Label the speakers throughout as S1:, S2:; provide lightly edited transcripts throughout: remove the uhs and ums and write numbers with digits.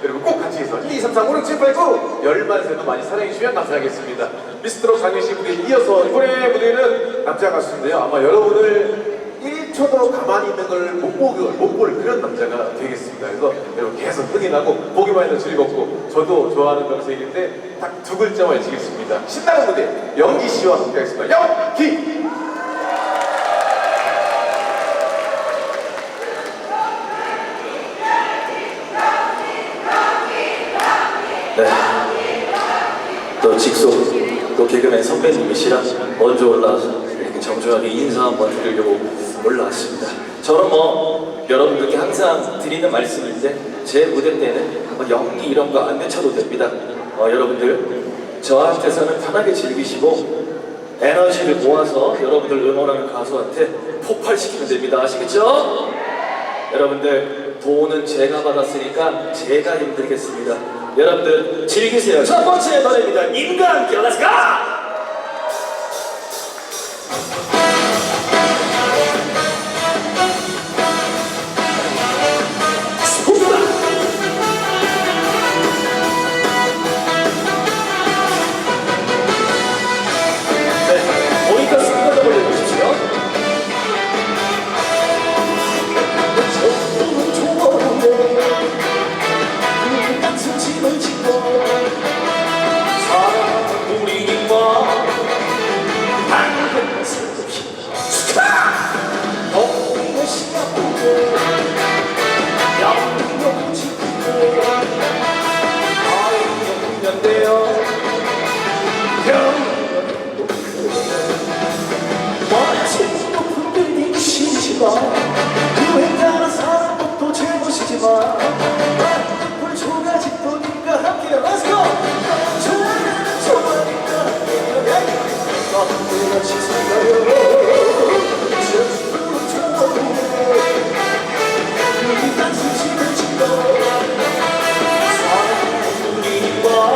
S1: 여러분 꼭 같이 해서 1, 2, 3, 4, 5, 6, 7, 8, 9 10만세도 많이 사랑해주시면 감사하겠습니다. 미스트롯 장현씨 무대에 이어서 이번에 무대는 남자 가수인데요. 아마 여러분을 1초도 가만히 있는 걸 못 볼 그런 남자가 되겠습니다. 그래서 여러분 계속 흥이 나고 보기만 해도 즐겁고 저도 좋아하는 명색인데 딱 두 글자만 외치겠습니다. 신나는 무대 영기씨와 함께하겠습니다. 영기!
S2: 네. 또 직속 또 개그맨 선배님이시라 먼저 올라와서 이렇게 정중하게 인사 한번 드리려고 올라왔습니다. 저는 뭐 여러분들께 항상 드리는 말씀인데 제 무대 때는 뭐 연기 이런 거 안 내쳐도 됩니다. 여러분들 저한테서는 편하게 즐기시고 에너지를 모아서 여러분들 응원하는 가수한테 폭발시키면 됩니다. 아시겠죠? 여러분들 돈은 제가 받았으니까 제가 힘들겠습니다. 여러분들 즐기세요. 첫 번째 노래입니다. 인간 Let's go!
S3: 유행 따라 사는 것도 제멋이지만 불 초가집도 니가 함께 Let's go! 좋아하는 좋아하니까 내가 지성가요 제주도 좋아해 여기 단순 집을 짓고 사랑은 우리와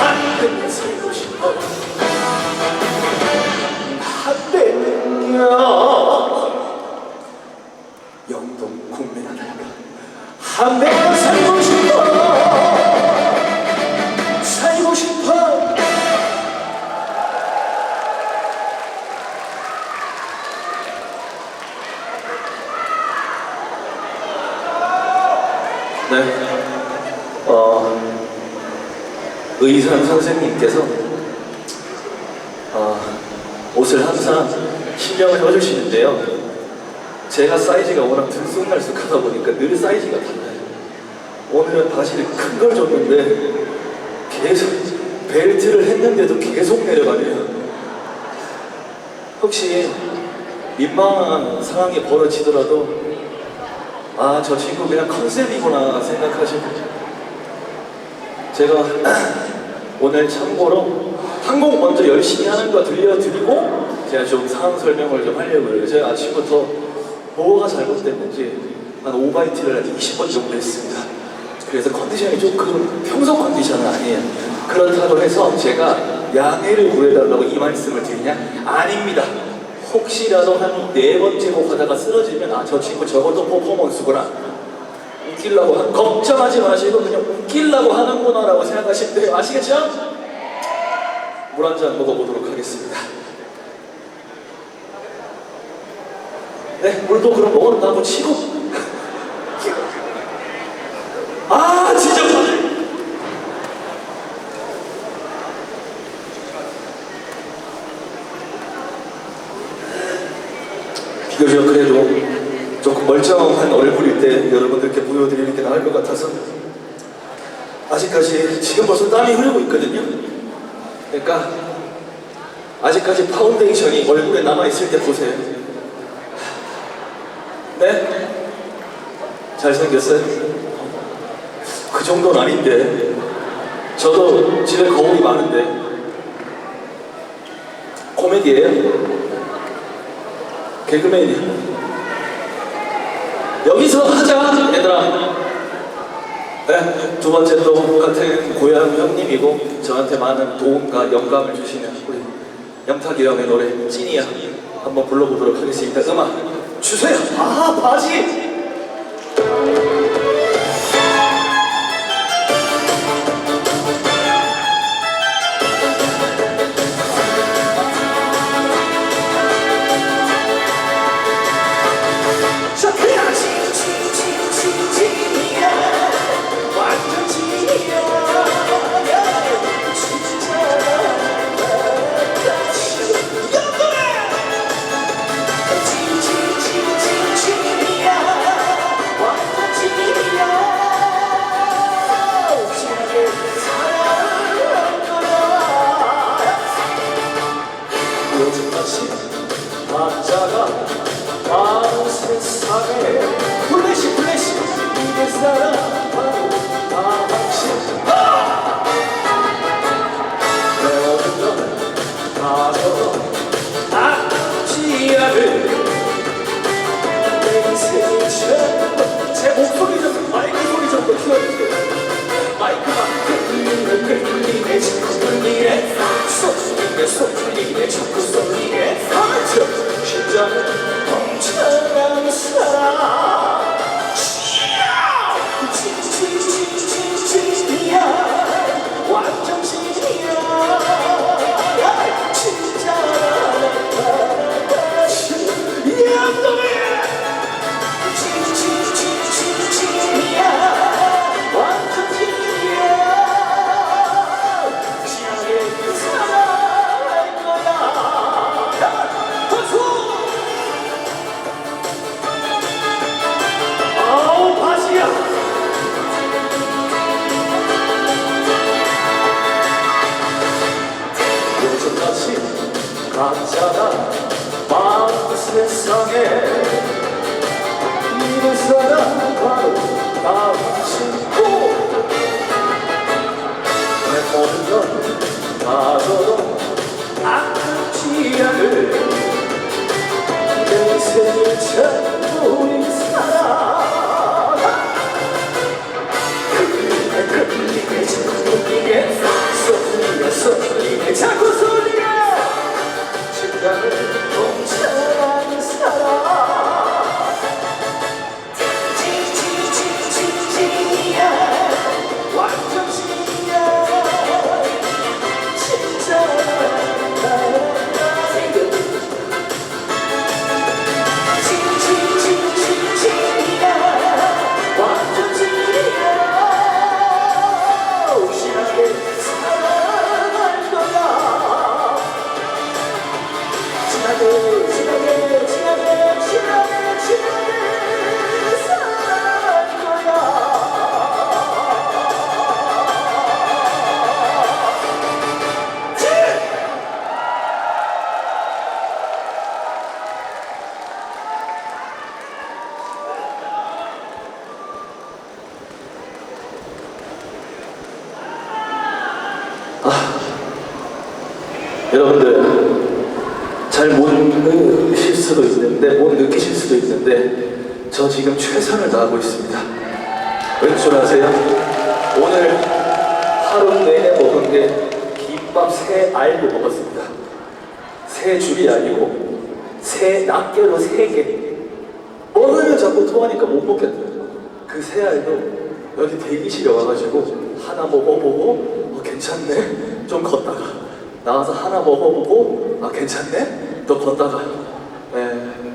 S3: 함께 살고 싶어 영동 국민하다가 한 대가 살고 싶어 살고 싶어
S2: 네. 의상 선생님께서 옷을 항상 신경을 써주시는데요. 제가 사이즈가 워낙 들쑥날쑥하다 보니까 늘 사이즈가 달라요. 오늘은 바지를 큰 걸 줬는데 계속 벨트를 했는데도 계속 내려가네요. 혹시 민망한 상황이 벌어지더라도 저 친구 그냥 컨셉이구나 생각하시고 제가 오늘 참고로 한 곡 먼저 열심히 하는 거 들려드리고 제가 좀 상황 설명을 좀 하려고요. 제가 아침부터 뭐가 잘못됐는지 한 오바이트를 한 20번 정도 했습니다. 그래서 컨디션이 조금 평소 컨디션은 아니에요. 그렇다고 해서 제가 양해를 구해달라고 이 말씀을 드리냐? 아닙니다. 혹시라도 한 4번째 곡 하다가 쓰러지면 저 친구 저것도 퍼포먼스구나 웃기려고 걱정하지 마시고 그냥 웃기려고 하는구나 라고 생각하시면 돼요. 아시겠죠? 물 한 잔 먹어보도록 하겠습니다. 네, 물도 그럼 먹어놓고 치고 진짜 요즘 그래도 조금 멀쩡한 얼굴일 때 여러분들께 보여드리는 게 나을 것 같아서 아직까지 지금 벌써 땀이 흐르고 있거든요. 그러니까 아직까지 파운데이션이 얼굴에 남아있을 때 보세요. 네? 잘생겼어요? 그 정도는 아닌데 저도 집에 거울이 많은데 코미디예요? 개그맨이에요? 여기서 하자 얘들아. 네, 두 번째 또 같은 고향 형님이고 저한테 많은 도움과 영감을 주시는 우리 영탁이 형의 노래 찐이야 한번 불러보도록 하겠습니다. 음악 주세요. 아 바지. 요즘같이 남자가 많은 세상에 플래시 이게 사람 바로 당신 내 모든 건 가져 아프지 않을 내 인생을 전부 제 목소리 좀 마이크 소리 좀 더 키워주세요. 마이크가 끌리네 자꾸 끌리네 쏟리네 자꾸 쏟리네 심장은 멍청한 사람 진이야 완전 진이야 진짜 양동이야 진이야 완전 진이야 진하게 사랑할 거야 박수. 아우 바지야. 요즘같이 가짜가 많은 세상에 이런 사람 바로 당신고 내 모든 건 가져도 아프지 않을 내 인생을 전부인 사람 끌리네 자꾸 쏟리네 자꾸 쏟리네 심장을 멍청한 사람 진이야 완전 진이야 진짜 진이야 완전 진이야 진하게 사랑할 거야 진하게 사랑할 거야. 여러분들 잘 못 느끼실 수도 있는데 저 지금 최선을 다하고 있습니다. 왠 줄 아세요? 오늘 하루 내내 먹은 게 김밥 3알을 먹었습니다. 3줄이 아니고 낱개로 3개 먹으면 자꾸 토하니까 못 먹겠더라고요. 그 3알도 여기 대기실에 와가지고 하나 먹어보고 괜찮네 좀 걷다가 나와서 하나 먹어보고 괜찮네 또 걷다가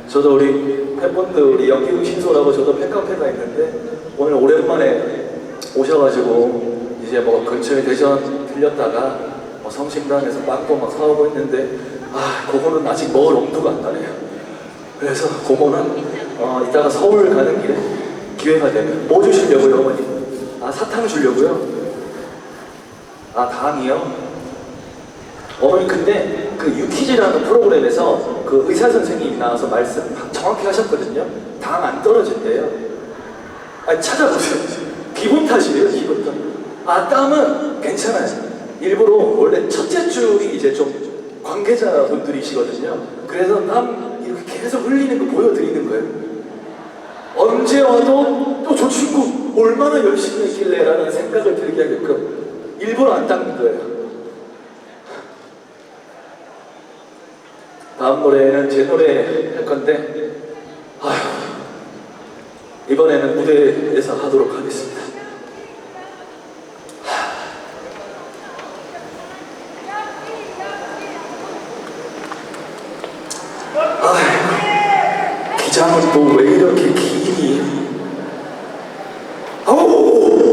S2: 저도 우리 팬분들 우리 연기국 신소라고 저도 팬카페가 있는데 오늘 오랜만에 오셔가지고 이제 뭐 근처에 대전 들렸다가 뭐 성심당에서 빵도 막 사오고 있는데 그거는 아직 먹을 엄두가 안 나네요. 그래서 그거는 이따가 서울 가는 길에 기회가 되면 뭐 주시려고요, 어머니? 아, 사탕 주려고요? 아, 당이요? 어머니 근데 그 유퀴즈라는 프로그램에서 그 의사 선생님이 나와서 말씀 정확히 하셨거든요. 당 안 떨어진대요. 아니 찾아보세요. 기분 탓이에요, 기분 탓. 아, 땀은 괜찮아요. 일부러 원래 첫째 줄이 이제 좀 관계자분들이시거든요. 그래서 땀 이렇게 계속 흘리는 거 보여드리는 거예요. 언제 와도 또 저 친구 얼마나 열심히 했길래 라는 생각을 들게 하게끔 일부러 안 닦는 거예요. 다음 노래는 제 노래 할 건데 아휴, 이번에는 무대에서 하도록 하겠습니다. 아휴, 기장은 또 왜 이렇게 기니? 아우!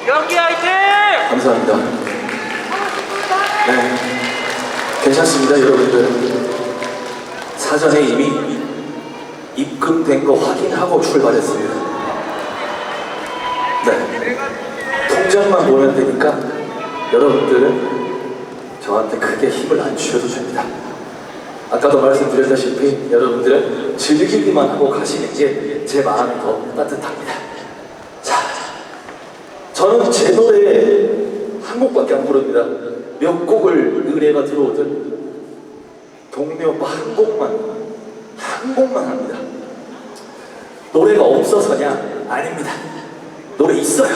S3: 연기 화이팅!
S2: 감사합니다. 네, 괜찮습니다, 여러분들. 사전에 이미 입금된 거 확인하고 출발했습니다. 네, 통장만 보면 되니까 여러분들은 저한테 크게 힘을 안 주셔도 됩니다. 아까도 말씀드렸다시피 여러분들은 즐기기만 하고 가시는 게 제 마음이 더 따뜻합니다. 자, 저는 제 노래 한 곡밖에 안 부릅니다. 몇 곡을 의뢰가 들어오든 동네 오빠 한 곡만 합니다. 노래가 없어서냐? 아닙니다. 노래 있어요.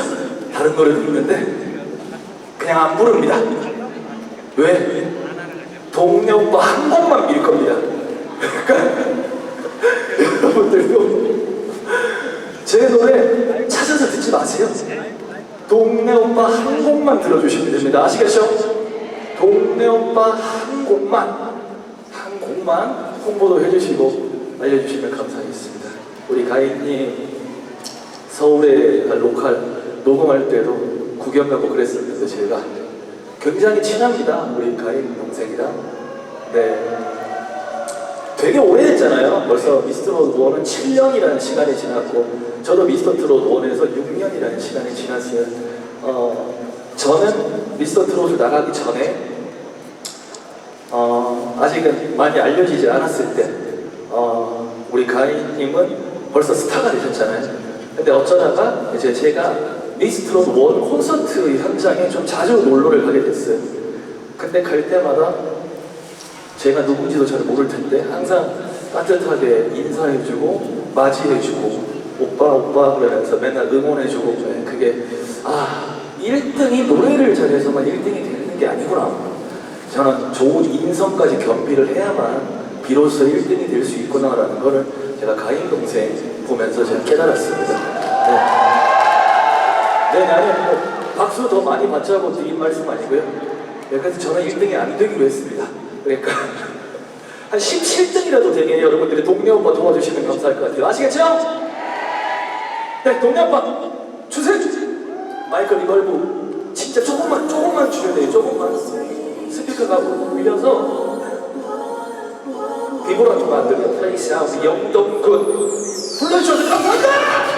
S2: 다른 노래도 있는데 그냥 안 부릅니다. 왜? 동네 오빠 한 곡만 밀 겁니다. 여러분들도 제 노래 찾아서 듣지 마세요. 동네 오빠 한 곡만 들어주시면 됩니다. 아시겠죠? 동네 오빠 한 곡만 홍보도 해주시고 알려주시면 감사하겠습니다. 우리 가인님 서울에 로컬 녹음할 때도 구경 가고 그랬었는데 제가 굉장히 친합니다. 우리 가인 동생이랑. 네, 되게 오래됐잖아요. 벌써 미스터트롯 1은 7년이라는 시간이 지났고 저도 미스터트롯 1에서 6년이라는 시간이 지났어요. 저는 미스터트롯을 나가기 전에 아직은 많이 알려지지 않았을 때 우리 가인님은 벌써 스타가 되셨잖아요. 근데 어쩌다가 이제 제가 미스터트롯 1 콘서트 현장에 좀 자주 놀러를 가게 됐어요. 근데 갈 때마다 제가 누군지도 잘 모를 텐데 항상 따뜻하게 인사해주고 맞이해주고 오빠 그러면서 맨날 응원해주고 그게 1등이 노래를 잘해서만 1등이 되는 게 아니구나. 저는 좋은 인성까지 겸비를 해야만 비로소 1등이 될 수 있구나라는 거를 제가 가인 동생 보면서 제가 깨달았습니다. 아니 뭐 박수 더 많이 받자고 드린 말씀 아니고요. 그래서 저는 1등이 안 되기로 했습니다. 그러니까 한 17등이라도 되게 여러분들이 동네 오빠 도와주시면 감사할 것 같아요. 아시겠죠? 네, 동네 오빠 주세요. 마이크 리벌브 진짜 조금만 주셔야 돼요. 조금만 스피커가 울려서 비브라토 만들고 플레이스 하우스 영동군 불러주셔서 감사합니다.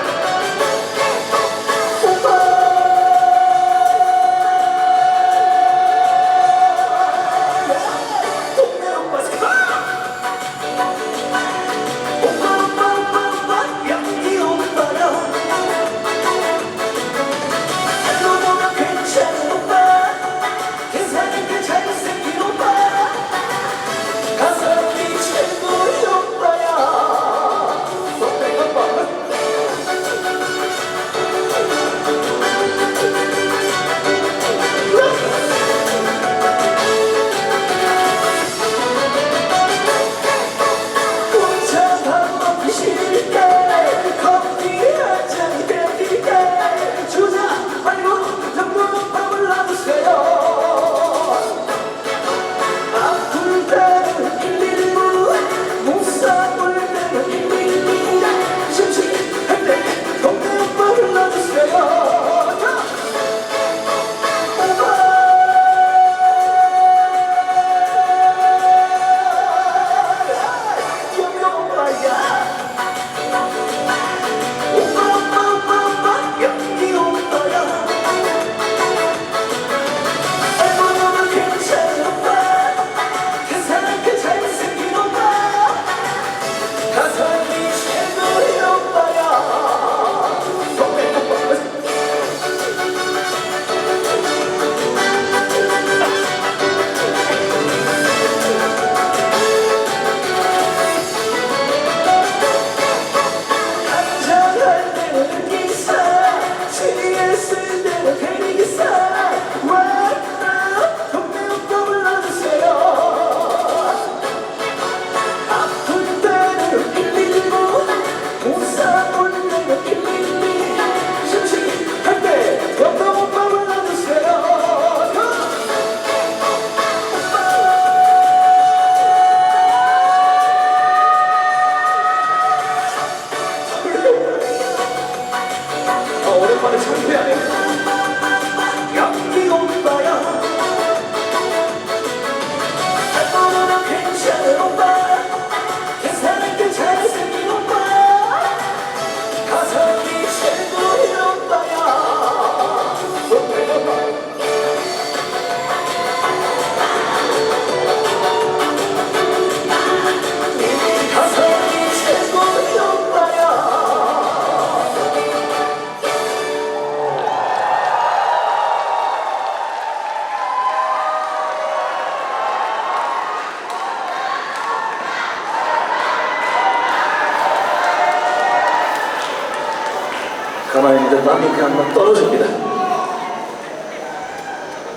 S2: 가만히 있는데 땀이 그냥 막 떨어집니다.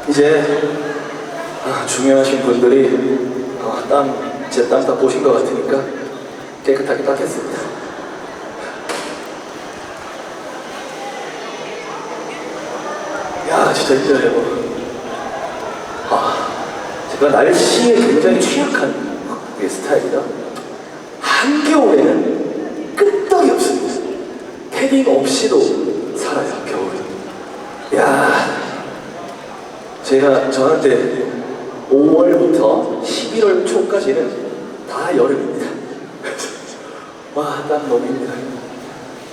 S2: 이제 중요하신 분들이 제 땀 다 보신 것 같으니까 깨끗하게 닦겠습니다. 야, 진짜 힘들어요. 제가 날씨에 굉장히 취약한 스타일이다. 한겨울에는 끄떡이 없습니다. 패딩 없이도 살아요, 겨울은. 야, 저한테 5월부터 11월 초까지는 다 여름입니다. 와, 땀 너무 힘들어.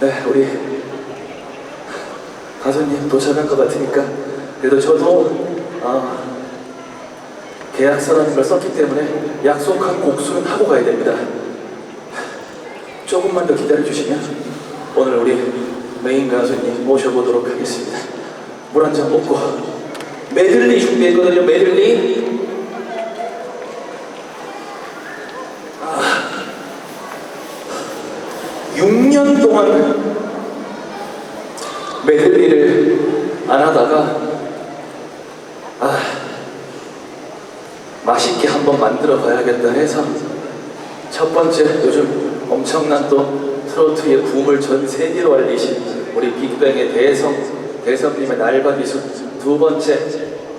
S2: 네, 우리 가수님 도착한 것 같으니까 그래도 저도 계약서라는 걸 썼기 때문에 약속한 곡수는 하고 가야 됩니다. 조금만 더 기다려주시면 오늘 우리 메인 가수님 모셔보도록 하겠습니다. 물 한 잔 먹고 메들리 준비했거든요. 메들리. 6년 동안 메들리를 안 하다가 맛있게 한번 만들어 봐야겠다 해서 첫 번째, 요즘 엄청난 또 트로트의 붐을 전 세계로 알리신 우리 빅뱅의 대성님의 날과 기술. 두 번째,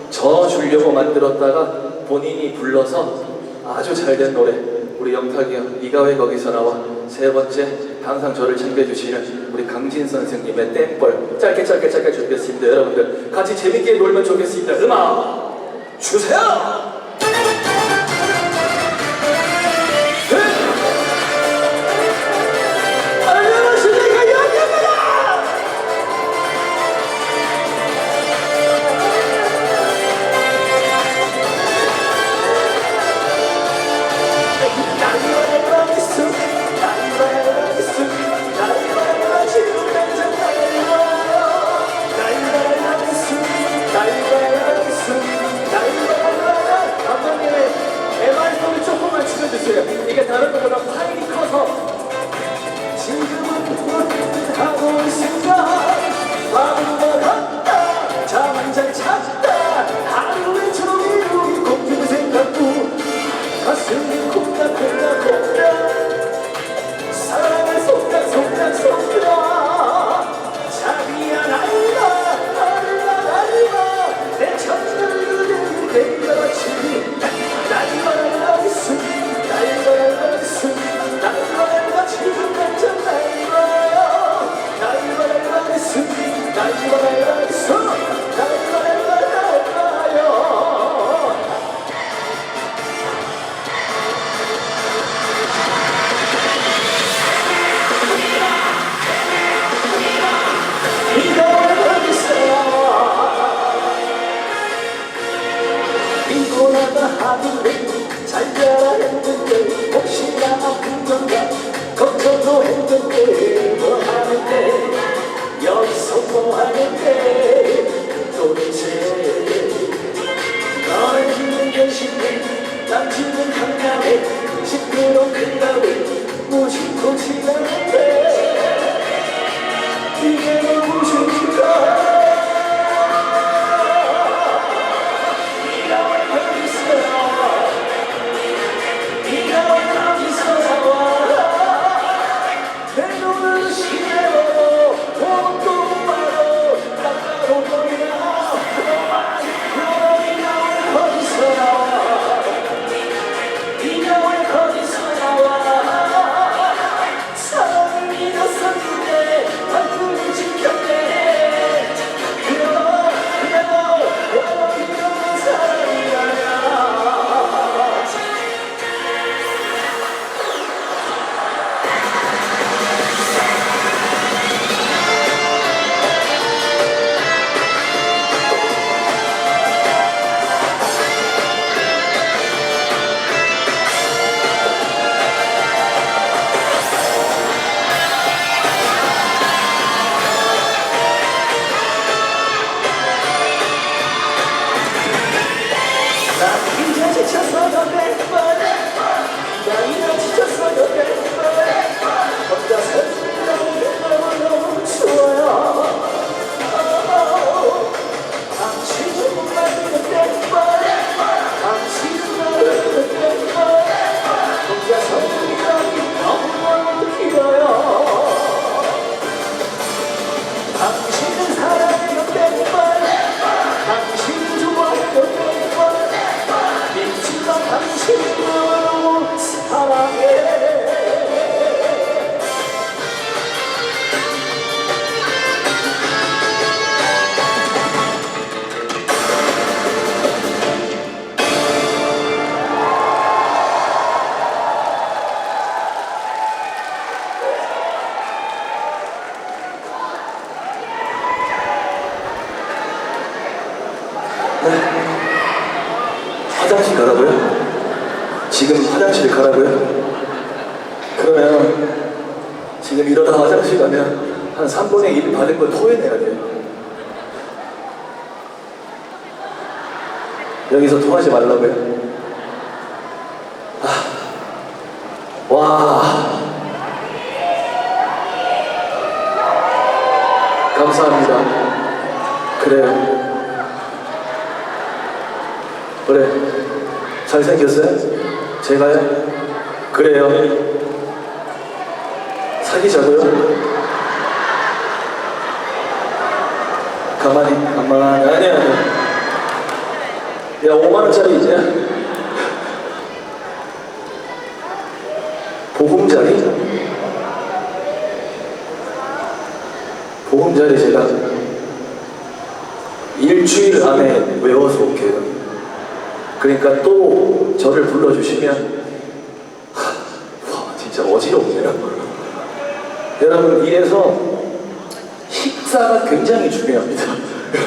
S2: 저 주려고 만들었다가 본인이 불러서 아주 잘된 노래, 우리 영탁이 형 네가 왜 거기서 나와. 세 번째, 항상 저를 챙겨주시는 우리 강진 선생님의 땡벌. 짧게 준비했습니다. 여러분들 같이 재밌게 놀면 좋겠습니다. 음악 주세요. 이게 다른 것보다 파일이 커서 지금은 하고 있을까. 바본 것 같다. 잠 한 잔 잤다. 하루에 종일 공중 생각도 가슴이 콩닥콩닥 사랑을 속닥 자기야 날라 내 천년을 내가지 날마다 있음 날마다 지금 당장 날마다 있음 잘 자라 했는데 혹시나 아픈 건가 걱정도 했는데 뭐 하는데 여기서 뭐 하는데 도대체 너를 죽는 견신데 난 죽는 한가에 시끄러운 큰 가을 무심코 지나는데 이게 너무 좋을까. 혼자 살기가 너무 좋아요. 화장실 가라고요? 지금 화장실 가라고요? 그러면 지금 이러다 화장실 가면 한 3분의 1 받은 걸 토해내야 돼요. 여기서 토하지 말라고요? 와, 감사합니다. 그래요. 그래, 잘생겼어요? 제가요? 그래요. 사귀자고요? 가만히 아니야. 야, 5만원짜리 이제 보금자리 제가 일주일 안에 외워서 올게요. 그러니까 또 저를 불러주시면 와, 진짜 어지럽네요. 여러분, 이래서 식사가 굉장히 중요합니다.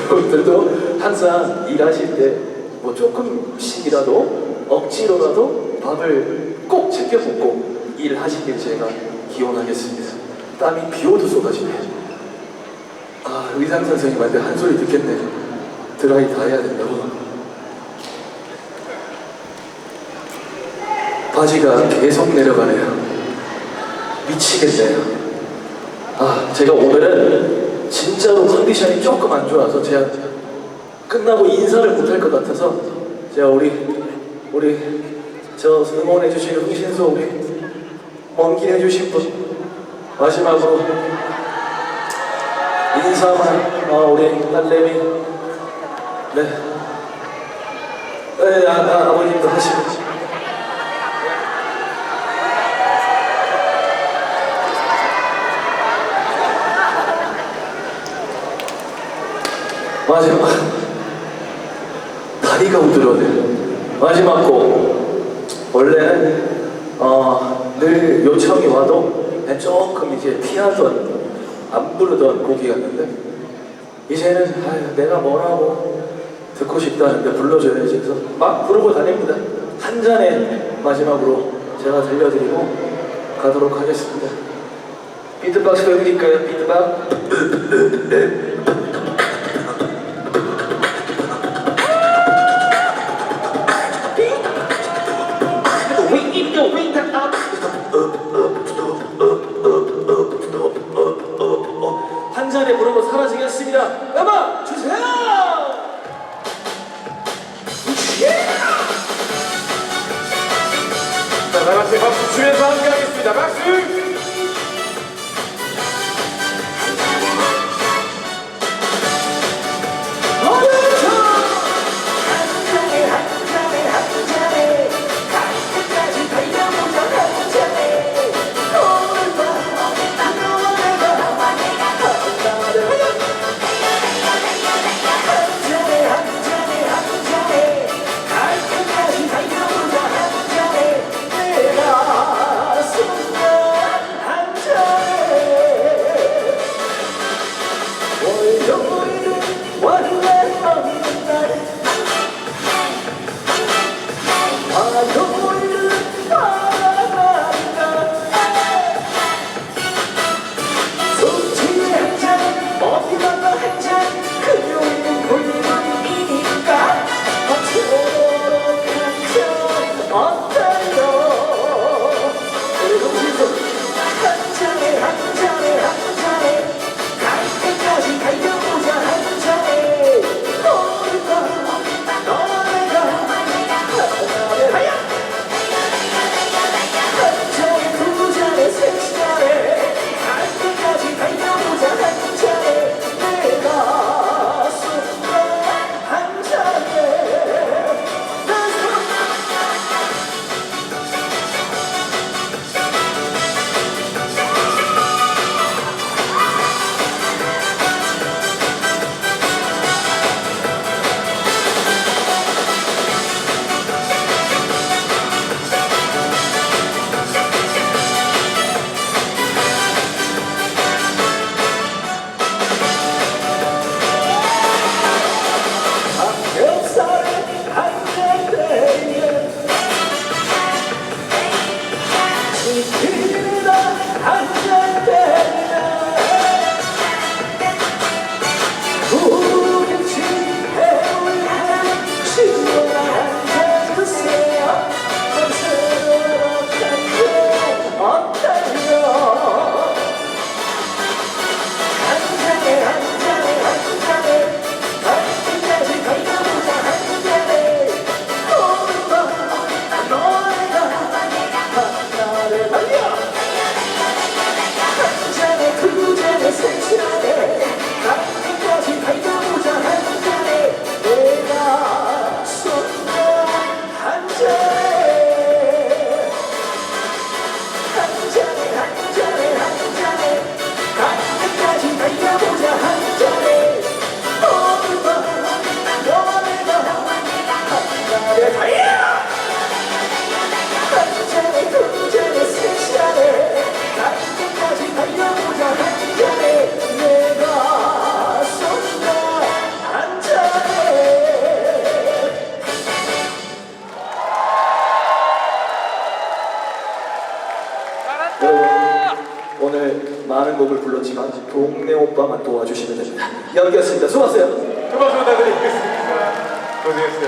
S2: 여러분들도 항상 일하실 때 뭐 조금씩이라도 억지로라도 밥을 꼭 챙겨 먹고 일하시길 제가 기원하겠습니다. 땀이 비오도 쏟아지네요. 아, 의상 선생님한테 한 소리 듣겠네. 드라이 다 해야 된다고. 바지가 계속 내려가네요. 미치겠네요. 아, 제가 오늘은 진짜로 컨디션이 조금 안 좋아서 제가 끝나고 인사를 못할 것 같아서 제가 우리 저 응원해주신 흥신소 우리 먼 길 해주신 분 마지막으로 인사만 우리 딸내미 네 아버님도 하시고 마지막 다리가 우드러져요. 마지막 곡 원래는 늘 요청이 와도 조금 이제 피하던 안 부르던 곡이었는데 이제는 내가 뭐라고 듣고 싶다는데 불러줘야지 해서 막 부르고 다닙니다. 한 잔에 마지막으로 제가 들려드리고 가도록 하겠습니다. 비트박스 해드릴까요? 비트박. 한 잔에 부르고 사라지겠습니다. 음악 주세요.
S1: 자, 다 같이 박수 치면서 함께 하겠습니다. 박수!
S2: 오늘 많은 곡을 불렀지만 동네 오빠만 도와주시면 됩니다. 연기였습니다. 수고하세요.
S1: 두 박수 부탁드리겠습니다. 고생했어요.